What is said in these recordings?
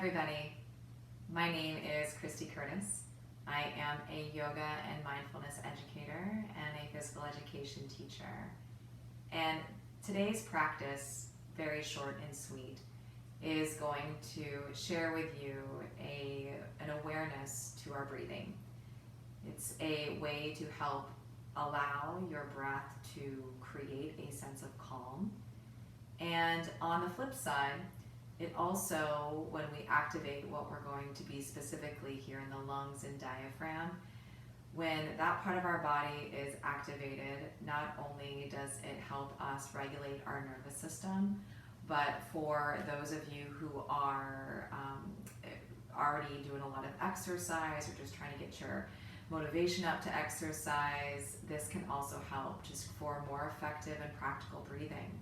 everybody. My name is Christy Curtis. I am a yoga and mindfulness educator and a physical education teacher. And today's practice, very short and sweet, is going to share with you an awareness to our breathing. It's a way to help allow your breath to create a sense of calm. And on the flip side, it also, when we activate what we're going to be specifically here in the lungs and diaphragm, when that part of our body is activated, not only does it help us regulate our nervous system, but for those of you who are already doing a lot of exercise or just trying to get your motivation up to exercise, this can also help just for more effective and practical breathing.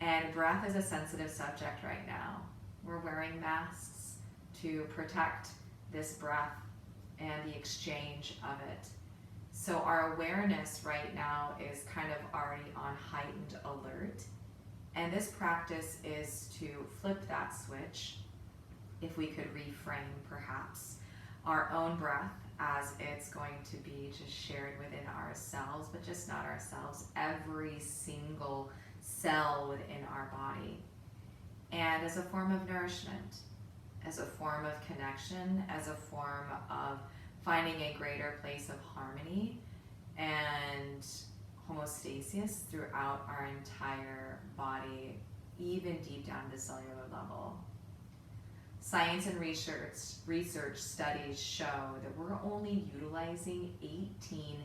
And breath is a sensitive subject right now. We're wearing masks to protect this breath and the exchange of it. So our awareness right now is kind of already on heightened alert. And this practice is to flip that switch, if we could reframe perhaps our own breath as it's going to be just shared within ourselves, but just not ourselves, every single cell within our body, and as a form of nourishment, as a form of connection, as a form of finding a greater place of harmony and homeostasis throughout our entire body, even deep down to the cellular level. Science and research studies show that we're only utilizing 18%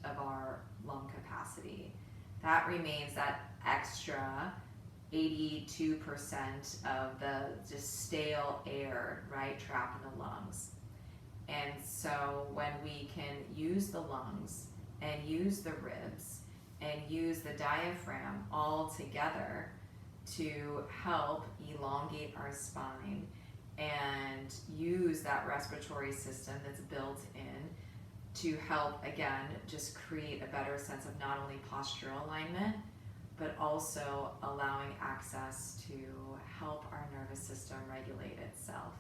of our lung capacity. That remains that extra 82% of the just stale air, right, trapped in the lungs. And so when we can use the lungs and use the ribs and use the diaphragm all together to help elongate our spine and use that respiratory system that's built in to help, again, just create a better sense of not only postural alignment, but also allowing access to help our nervous system regulate itself.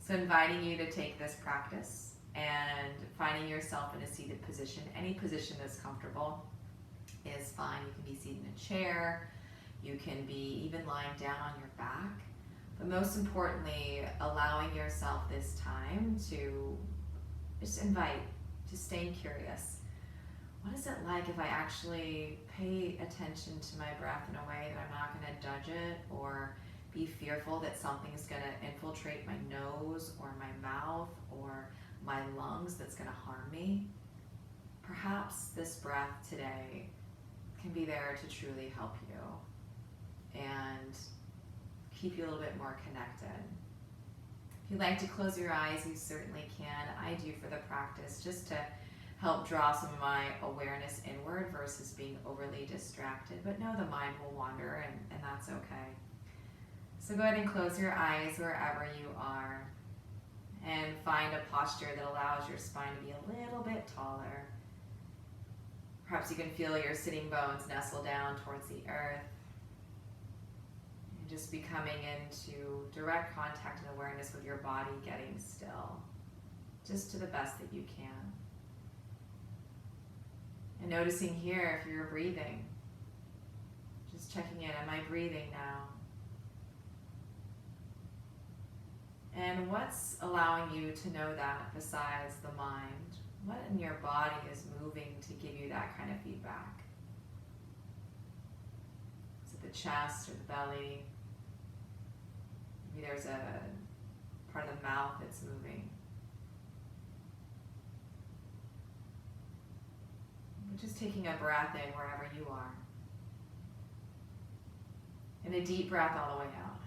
So inviting you to take this practice and finding yourself in a seated position. Any position that's comfortable is fine. You can be seated in a chair. You can be even lying down on your back. But most importantly, allowing yourself this time to just invite, just staying curious. What is it like if I actually pay attention to my breath in a way that I'm not going to judge it or be fearful that something's going to infiltrate my nose or my mouth or my lungs that's going to harm me? Perhaps this breath today can be there to truly help you and keep you a little bit more connected. If you'd like to close your eyes, you certainly can. I do for the practice, just to help draw some of my awareness inward versus being overly distracted. But know the mind will wander, and that's okay. So go ahead and close your eyes wherever you are and find a posture that allows your spine to be a little bit taller. Perhaps you can feel your sitting bones nestle down towards the earth. Just be coming into direct contact and awareness with your body getting still, just to the best that you can. And noticing here if you're breathing, just checking in, am I breathing now? And what's allowing you to know that besides the mind? What in your body is moving to give you that kind of feedback? Is it the chest or the belly? Maybe there's a part of the mouth that's moving. But just taking a breath in wherever you are. And a deep breath all the way out.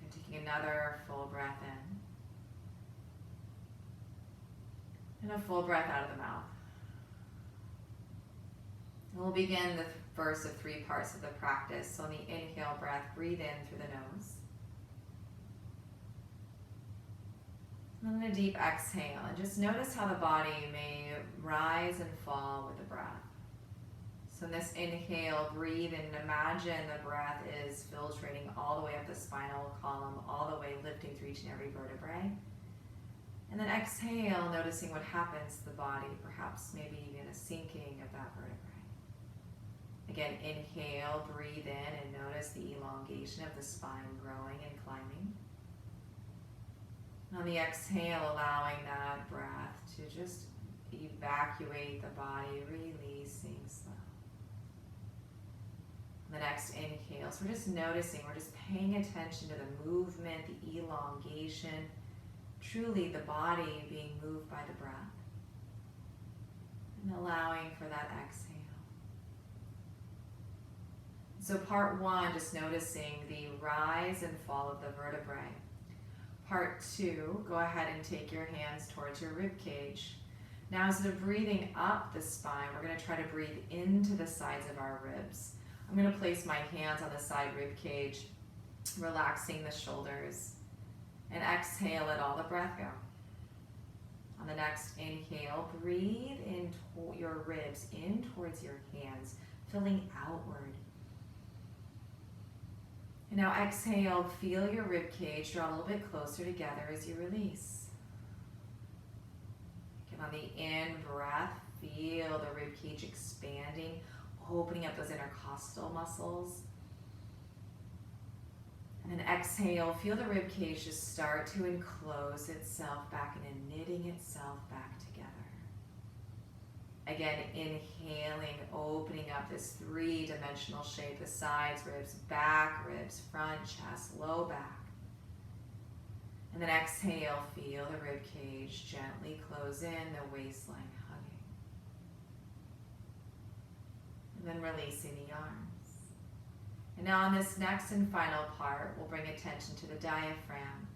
And taking another full breath in. And a full breath out of the mouth. And we'll begin the first of three parts of the practice. So on the inhale breath, breathe in through the nose. And then a deep exhale. And just notice how the body may rise and fall with the breath. So in this inhale, breathe in. Imagine the breath is filtrating all the way up the spinal column, all the way lifting through each and every vertebrae. And then exhale, noticing what happens to the body, perhaps maybe even a sinking of that vertebrae. Again, inhale, breathe in, and notice the elongation of the spine growing and climbing. On the exhale, allowing that breath to just evacuate the body, releasing slow. The next inhale, so we're just noticing, we're just paying attention to the movement, the elongation, truly the body being moved by the breath. And allowing for that exhale. So part one, just noticing the rise and fall of the vertebrae. Part two, go ahead and take your hands towards your rib cage. Now instead of breathing up the spine, we're going to try to breathe into the sides of our ribs. I'm going to place my hands on the side rib cage, relaxing the shoulders, and exhale, let all the breath go. On the next inhale, breathe into your ribs, in towards your hands, filling outward. And now exhale, feel your rib cage draw a little bit closer together as you release. Again, on the in breath, feel the rib cage expanding, opening up those intercostal muscles. And then exhale, feel the rib cage just start to enclose itself back and knitting itself back together. Again, inhaling, opening up this three-dimensional shape, the sides ribs, back ribs, front chest, low back. And then exhale, feel the rib cage gently close in, the waistline hugging. And then releasing the arms. And now on this next and final part, we'll bring attention to the diaphragm.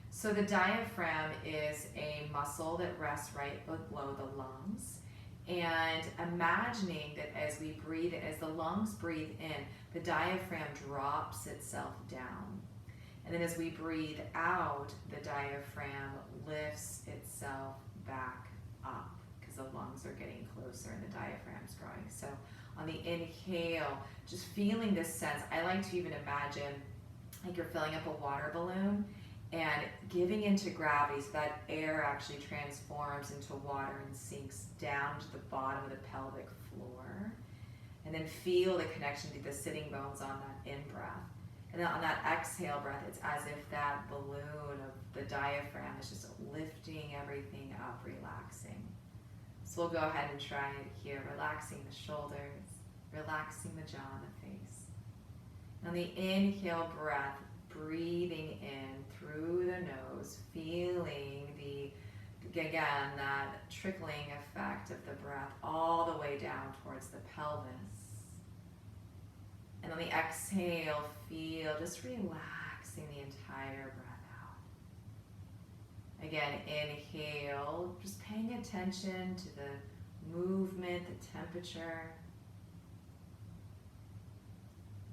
So the diaphragm is a muscle that rests right below the lungs. And imagining that as we breathe, as the lungs breathe in, the diaphragm drops itself down. And then as we breathe out, the diaphragm lifts itself back up because the lungs are getting closer and the diaphragm's growing. So on the inhale, just feeling this sense, I like to even imagine like you're filling up a water balloon and giving into gravity, so that air actually transforms into water and sinks down to the bottom of the pelvic floor. And then feel the connection to the sitting bones on that in-breath. And then on that exhale breath, it's as if that balloon of the diaphragm is just lifting everything up, relaxing. So we'll go ahead and try it here, relaxing the shoulders, relaxing the jaw and the face. On the inhale breath, breathing in through the nose, feeling again, that trickling effect of the breath all the way down towards the pelvis. And on the exhale, feel just relaxing the entire breath out. Again, inhale, just paying attention to the movement, the temperature.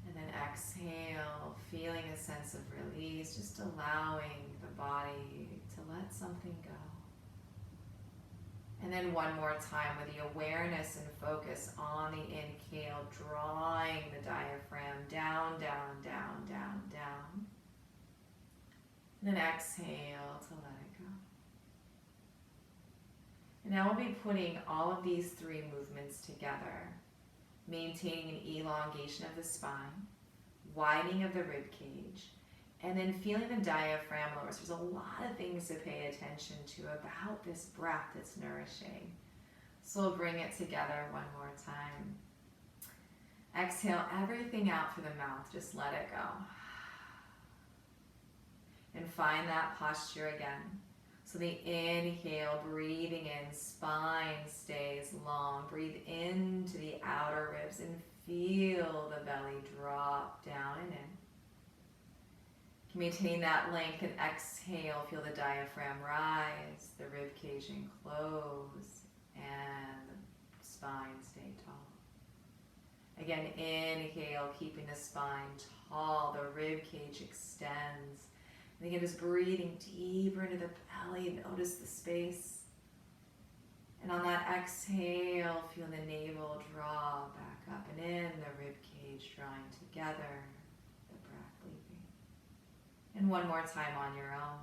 And then exhale, feeling a sense of release, just allowing the body to let something go. And then one more time with the awareness and focus on the inhale, drawing the diaphragm down, down, down, down, down. And then exhale to let it go. And now we'll be putting all of these three movements together, maintaining an elongation of the spine, widening of the rib cage, and then feeling the diaphragm lower. So there's a lot of things to pay attention to about this breath that's nourishing. So we'll bring it together one more time. Exhale everything out through the mouth, just let it go. And find that posture again. So the inhale, breathing in, spine stays long. Breathe into the outer ribs and feel the belly drop down and in. Maintain that length and exhale, feel the diaphragm rise, the rib cage enclose, and the spine stay tall. Again, inhale, keeping the spine tall, the rib cage extends. And again, just breathing deeper into the belly, notice the space. And on that exhale, feel the navel draw back up and in, the rib cage drawing together, the breath leaving. And one more time on your own.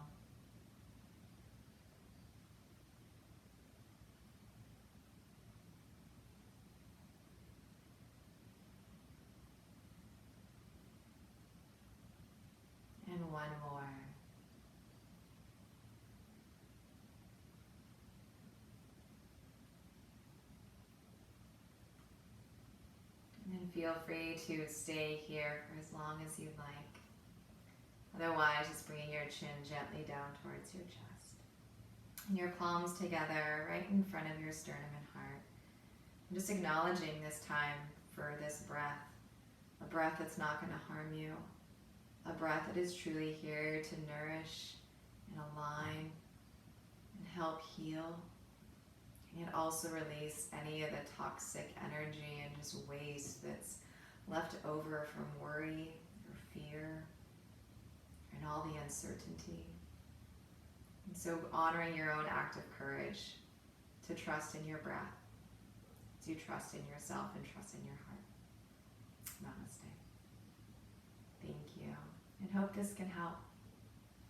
And one more. And then feel free to stay here for as long as you'd like. Otherwise, just bringing your chin gently down towards your chest. And your palms together right in front of your sternum and heart. And just acknowledging this time for this breath. A breath that's not going to harm you. A breath that is truly here to nourish and align and help heal. And yet also release any of the toxic energy and just waste that's left over from worry or fear and all the uncertainty. And so honoring your own act of courage to trust in your breath, to trust in yourself and trust in your heart. Namaste. Thank you, and hope this can help.